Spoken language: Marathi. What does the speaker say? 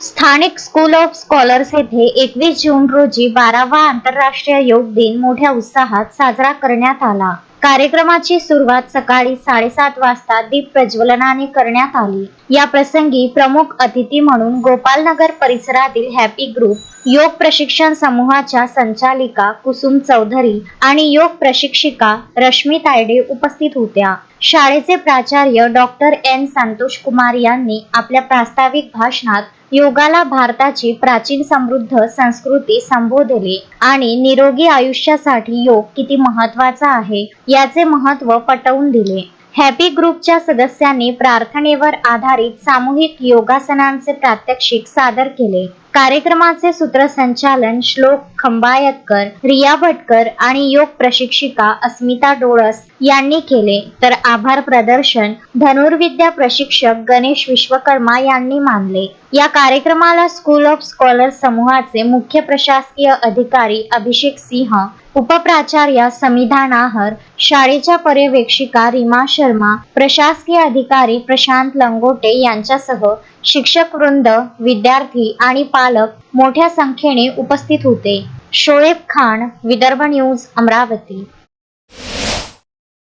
स्थानिक स्कूल ऑफ स्कॉलर्स येथे 21 जून रोजी 12वा आंतरराष्ट्रीय योग दिन मोठ्या उत्साहात साजरा करण्यात आला. कार्यक्रमाची सुरुवात सकाळी 7:30 वाजता दीप प्रज्वलनाने करण्यात आली. या प्रसंगी प्रमुख अतिथी म्हणून गोपालनगर परिसरातील हॅपी ग्रुप योग प्रशिक्षण समूहाच्या संचालिका कुसुम चौधरी आणि योग प्रशिक्षिका रश्मी तायडे उपस्थित होत्या. शाळेचे प्राचार्य डॉक्टर एन संतोष कुमार यांनी आपल्या प्रास्ताविक भाषणात योगाला भारताची प्राचीन समृद्ध संस्कृती संबोधले आणि निरोगी आयुष्यासाठी योग किती महत्त्वाचा आहे याचे महत्त्व पटवून दिले. हॅपी ग्रुपच्या सदस्यांनी प्रार्थनेवर आधारित सामूहिक योगासनांचे प्रात्यक्षिक सादर केले. कार्यक्रमाचे सूत्रसंचालन श्लोक खंबायतकर, रिया भटकर आणि योग प्रशिक्षिका अस्मिता डोळस यांनी केले, तर आभार प्रदर्शन धनुर्विद्या प्रशिक्षक गणेश विश्वकर्मा यांनी मानले. या कार्यक्रमाला स्कूल ऑफ स्कॉलर्स समूहाचे मुख्य प्रशासकीय अधिकारी अभिषेक सिंह, उपप्राचार्या समिधा नाहर, शाळेच्या पर्यवेक्षिका रीमा शर्मा, प्रशासकीय अधिकारी प्रशांत लंगोटे यांच्यासह शिक्षक वृंद, विद्यार्थी आणि पालक मोठ्या संख्येने उपस्थित होते. शोएब खान, विदर्भ न्यूज, अमरावती.